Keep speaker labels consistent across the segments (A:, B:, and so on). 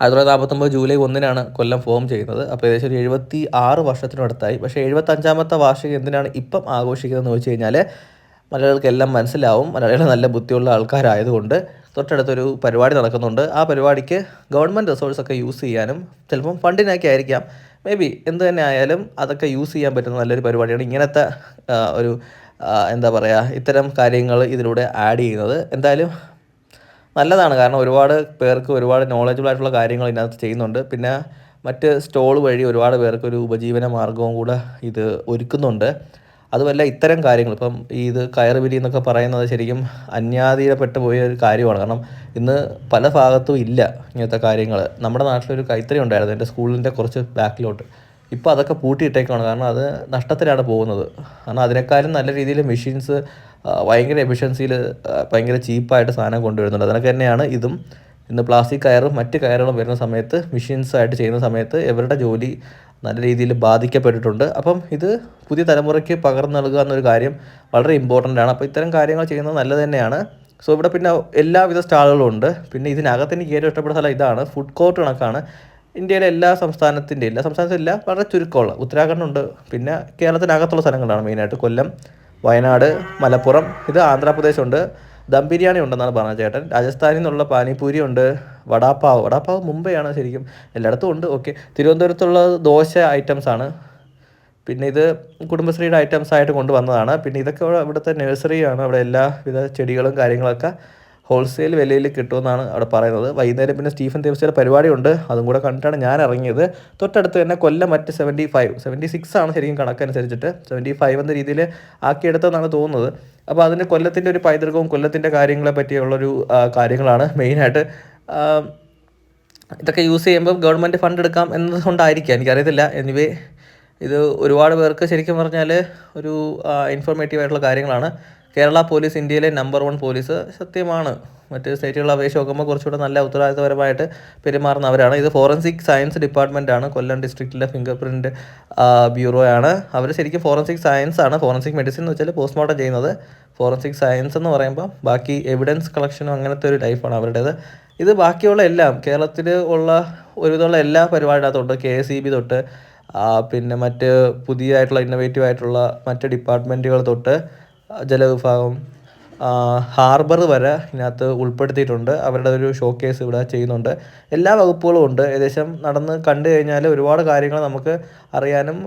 A: 1949 July 1-നാണ് കൊല്ലം form ചെയ്യുന്നത്. അപ്പോൾ ഏകദേശം ഒരു 76 വർഷത്തിനടുത്തായി. പക്ഷേ 75ാമത്തെ വാർഷികം എന്തിനാണ് ഇപ്പം ആഘോഷിക്കുന്നതെന്ന് വെച്ച് കഴിഞ്ഞാൽ മലയാളികൾക്കെല്ലാം മനസ്സിലാവും. മലയാളികൾ നല്ല ബുദ്ധിയുള്ള ആൾക്കാരായതുകൊണ്ട് തൊട്ടടുത്തൊരു പരിപാടി നടക്കുന്നുണ്ട്. ആ പരിപാടിക്ക് ഗവൺമെൻറ് റിസോഴ്സൊക്കെ യൂസ് ചെയ്യാനും ചിലപ്പം ഫണ്ടിനൊക്കെ ആയിരിക്കാം, മേ ബി എന്ത് തന്നെ ആയാലും അതൊക്കെ യൂസ് ചെയ്യാൻ പറ്റുന്ന നല്ലൊരു പരിപാടിയാണ് ഇങ്ങനത്തെ ഒരു എന്താ പറയുക, ഇത്തരം കാര്യങ്ങൾ ഇതിലൂടെ ആഡ് ചെയ്യുന്നത്. എന്തായാലും നല്ലതാണ്, കാരണം ഒരുപാട് പേർക്ക് ഒരുപാട് നോളജബിൾ ആയിട്ടുള്ള കാര്യങ്ങൾ ഇതിനകത്ത് ചെയ്യുന്നുണ്ട്. പിന്നെ മറ്റ് സ്റ്റോൾ വഴി ഒരുപാട് പേർക്കൊരു ഉപജീവന മാർഗവും കൂടെ ഇത് ഒരുക്കുന്നുണ്ട്. അതുമല്ല ഇത്തരം കാര്യങ്ങൾ ഇപ്പം ഇത് കയറുപിരി എന്നൊക്കെ പറയുന്നത് ശരിക്കും അന്യാധീനപ്പെട്ടു പോയ ഒരു കാര്യമാണ്. കാരണം ഇന്ന് പല ഭാഗത്തും ഇല്ല ഇങ്ങനത്തെ കാര്യങ്ങൾ. നമ്മുടെ നാട്ടിലൊരു കൈത്തറി ഉണ്ടായിരുന്നു എൻ്റെ സ്കൂളിൻ്റെ കുറച്ച് ബാക്കിലോട്ട്. ഇപ്പോൾ അതൊക്കെ പൂട്ടിയിട്ടേക്കാണ്, കാരണം അത് നഷ്ടത്തിലാണ് പോകുന്നത്. കാരണം അതിനേക്കാളും നല്ല രീതിയിൽ മെഷീൻസ് ഭയങ്കര എഫിഷ്യൻസിയിൽ ഭയങ്കര ചീപ്പായിട്ട് സാധനം കൊണ്ടുവരുന്നുണ്ട്. അതിനൊക്കെ തന്നെയാണ് ഇതും. ഇന്ന് പ്ലാസ്റ്റിക് കയറും മറ്റ് കയറുകളും വരുന്ന സമയത്ത് മെഷീൻസായിട്ട് ചെയ്യുന്ന സമയത്ത് ഇവരുടെ ജോലി നല്ല രീതിയിൽ ബാധിക്കപ്പെട്ടിട്ടുണ്ട്. അപ്പം ഇത് പുതിയ തലമുറയ്ക്ക് പകർന്നു നൽകുക എന്നൊരു കാര്യം വളരെ ഇമ്പോർട്ടൻ്റ് ആണ്. അപ്പോൾ ഇത്തരം കാര്യങ്ങൾ ചെയ്യുന്നത് നല്ലത് തന്നെയാണ്. സോ ഇവിടെ പിന്നെ എല്ലാവിധ സ്റ്റാളുകളും ഉണ്ട്. പിന്നെ ഇതിനകത്ത് എനിക്ക് ഏറ്റവും ഇഷ്ടപ്പെട്ട സ്ഥലം ഇതാണ്, ഫുഡ് കോർട്ട് കണക്കാണ്. ഇന്ത്യയിലെ എല്ലാ സംസ്ഥാനത്തില്ല, വളരെ ചുരുക്കമുള്ള ഉത്തരാഖണ്ഡുണ്ട്. പിന്നെ കേരളത്തിനകത്തുള്ള സ്ഥലങ്ങളാണ് മെയിനായിട്ട് കൊല്ലം, വയനാട്, മലപ്പുറം, ഇത് ആന്ധ്രാപ്രദേശുണ്ട്. ദം ബിരിയാണി ഉണ്ടെന്നാണ് പറഞ്ഞത് ചേട്ടൻ. രാജസ്ഥാനിൽ നിന്നുള്ള പാനിപൂരി ഉണ്ട്. വടാപ്പാവ് മുംബൈയാണ് ശരിക്കും, എല്ലായിടത്തും ഉണ്ട്. ഓക്കെ, തിരുവനന്തപുരത്തുള്ള ദോശ ഐറ്റംസാണ്. പിന്നെ ഇത് കുടുംബശ്രീയുടെ ഐറ്റംസ് ആയിട്ട് കൊണ്ടുവന്നതാണ്. പിന്നെ ഇതൊക്കെ ഇവിടുത്തെ നഴ്സറിയാണ്. അവിടെ എല്ലാവിധ ചെടികളും കാര്യങ്ങളൊക്കെ ഹോൾസെയിൽ വിലയിൽ കിട്ടുമെന്നാണ് അവിടെ പറയുന്നത്. വൈകുന്നേരം പിന്നെ സ്റ്റീഫൻ ദേവസിയുടെ പരിപാടിയുണ്ട്, അതും കൂടെ കണ്ടിട്ടാണ് ഞാൻ ഇറങ്ങിയത്. തൊട്ടടുത്ത് തന്നെ കൊല്ലം മറ്റ് 76 ആണ് ശരിക്കും കണക്കനുസരിച്ചിട്ട്, 75 എന്ന രീതിയിൽ ആക്കിയെടുത്തതെന്നാണ് തോന്നുന്നത്. അപ്പോൾ അതിന് കൊല്ലത്തിൻ്റെ ഒരു പൈതൃകവും കൊല്ലത്തിൻ്റെ കാര്യങ്ങളെ പറ്റിയുള്ളൊരു കാര്യങ്ങളാണ് മെയിനായിട്ട്. ഇതൊക്കെ യൂസ് ചെയ്യുമ്പോൾ ഗവൺമെൻറ് ഫണ്ട് എടുക്കാം എന്നതുകൊണ്ടായിരിക്കാം, എനിക്കറിയത്തില്ല. എനിവേ ഇത് ഒരുപാട് പേർക്ക് ശരിക്കും പറഞ്ഞാൽ ഒരു ഇൻഫോർമേറ്റീവ് ആയിട്ടുള്ള കാര്യങ്ങളാണ്. കേരള പോലീസ് ഇന്ത്യയിലെ നമ്പർ 1 പോലീസ് സത്യമാണ്. മറ്റ് സ്റ്റേറ്റുകളെ അപേക്ഷിച്ച് നോക്കുമ്പോൾ കുറച്ചുകൂടെ നല്ല ഉത്തരവാദിത്തപരമായിട്ട് പെരുമാറുന്നവരാണ്. ഇത് ഫോറൻസിക് സയൻസ് ഡിപ്പാർട്ട്മെൻറ്റാണ്, കൊല്ലം ഡിസ്ട്രിക്റ്റിലെ ഫിംഗർ പ്രിൻറ്റ് ബ്യൂറോ ആണ്. അവർ ശരിക്കും ഫോറൻസിക് സയൻസ് ആണ്. ഫോറൻസിക് മെഡിസിൻ എന്ന് വെച്ചാൽ പോസ്റ്റ്മോർട്ടം ചെയ്യുന്നത്. ഫോറൻസിക് സയൻസ് എന്ന് പറയുമ്പോൾ ബാക്കി എവിഡൻസ് കളക്ഷനും അങ്ങനത്തെ ഒരു ലൈഫാണ് അവരുടേത്. ഇത് ബാക്കിയുള്ള എല്ലാം കേരളത്തിൽ ഉള്ള ഒരുവിധമുള്ള എല്ലാ പരിപാടിനകത്തുണ്ട്. KSEB തൊട്ട് പിന്നെ മറ്റ് പുതിയതായിട്ടുള്ള ഇന്നോവേറ്റീവ് ആയിട്ടുള്ള മറ്റ് ഡിപ്പാർട്ട്മെൻറ്റുകൾ തൊട്ട് ജലവിഭാഗം, ഹാർബർ വരെ ഇതിനകത്ത് ഉൾപ്പെടുത്തിയിട്ടുണ്ട്. അവരുടെ ഒരു ഷോക്കേസ് ഇവിടെ ചെയ്യുന്നുണ്ട്. എല്ലാ വകുപ്പുകളും ഉണ്ട്. ഏകദേശം നടന്ന് കണ്ടു കഴിഞ്ഞാൽ ഒരുപാട് കാര്യങ്ങൾ നമുക്ക് അറിയാനും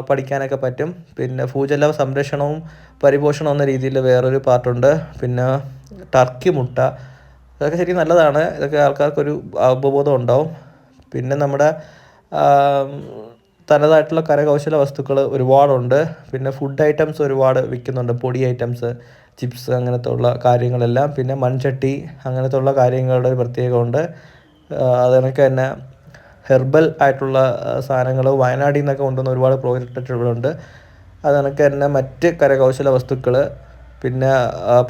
A: പഠിക്കാനൊക്കെ പറ്റും. പിന്നെ ഭൂജല സംരക്ഷണവും പരിപോഷണവും എന്ന രീതിയിൽ വേറൊരു പാർട്ടുണ്ട്. പിന്നെ ടർക്കി മുട്ട, ഇതൊക്കെ ശരിക്കും നല്ലതാണ്. ഇതൊക്കെ ആൾക്കാർക്കൊരു അവബോധം ഉണ്ടാവും. പിന്നെ നമ്മുടെ തനതായിട്ടുള്ള കരകൗശല വസ്തുക്കൾ ഒരുപാടുണ്ട്. പിന്നെ ഫുഡ് ഐറ്റംസ് ഒരുപാട് വിൽക്കുന്നുണ്ട്, പൊടി ഐറ്റംസ്, ചിപ്സ് അങ്ങനത്തെ ഉള്ള കാര്യങ്ങളെല്ലാം. പിന്നെ മൺചട്ടി അങ്ങനത്തെ ഉള്ള കാര്യങ്ങളുടെ ഒരു പ്രത്യേകമുണ്ട്. അതിനൊക്കെ തന്നെ ഹെർബൽ ആയിട്ടുള്ള സാധനങ്ങൾ വയനാട്ടിൽ നിന്നൊക്കെ കൊണ്ടുവന്ന ഒരുപാട് പ്രോജക്റ്റുകളുണ്ട്. അതിനൊക്കെ തന്നെ മറ്റ് കരകൗശല വസ്തുക്കൾ, പിന്നെ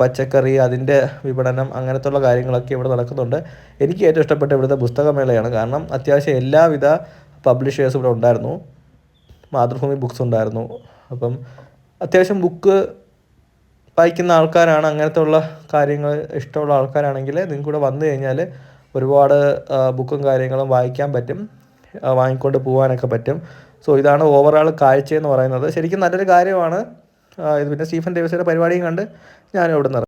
A: പച്ചക്കറി, അതിൻ്റെ വിപണനം, അങ്ങനത്തെ ഉള്ള കാര്യങ്ങളൊക്കെ ഇവിടെ നടക്കുന്നുണ്ട്. എനിക്ക് ഏറ്റവും ഇഷ്ടപ്പെട്ട ഇവിടുത്തെ പുസ്തകമേളയാണ്. കാരണം അത്യാവശ്യം എല്ലാവിധ പബ്ലിഷേഴ്സും ഇവിടെ ഉണ്ടായിരുന്നു. മാതൃഭൂമി ബുക്സ് ഉണ്ടായിരുന്നു. അപ്പം അത്യാവശ്യം ബുക്ക് വായിക്കുന്ന ആൾക്കാരാണ്, അങ്ങനത്തെ ഉള്ള കാര്യങ്ങൾ ഇഷ്ടമുള്ള ആൾക്കാരാണെങ്കിൽ നിങ്ങൾക്ക് ഇവിടെ വന്നു കഴിഞ്ഞാൽ ഒരുപാട് ബുക്കും കാര്യങ്ങളും വായിക്കാൻ പറ്റും, വാങ്ങിക്കൊണ്ട് പോകാനൊക്കെ പറ്റും. സോ ഇതാണ് ഓവറോൾ കാഴ്ചയെന്ന് പറയുന്നത്. ശരിക്കും നല്ലൊരു കാര്യമാണ് ഇത്. പിന്നെ സ്റ്റീഫൻ ദേവസിയുടെ പരിപാടിയും കണ്ട് ഞാനും ഇവിടെ നിന്ന്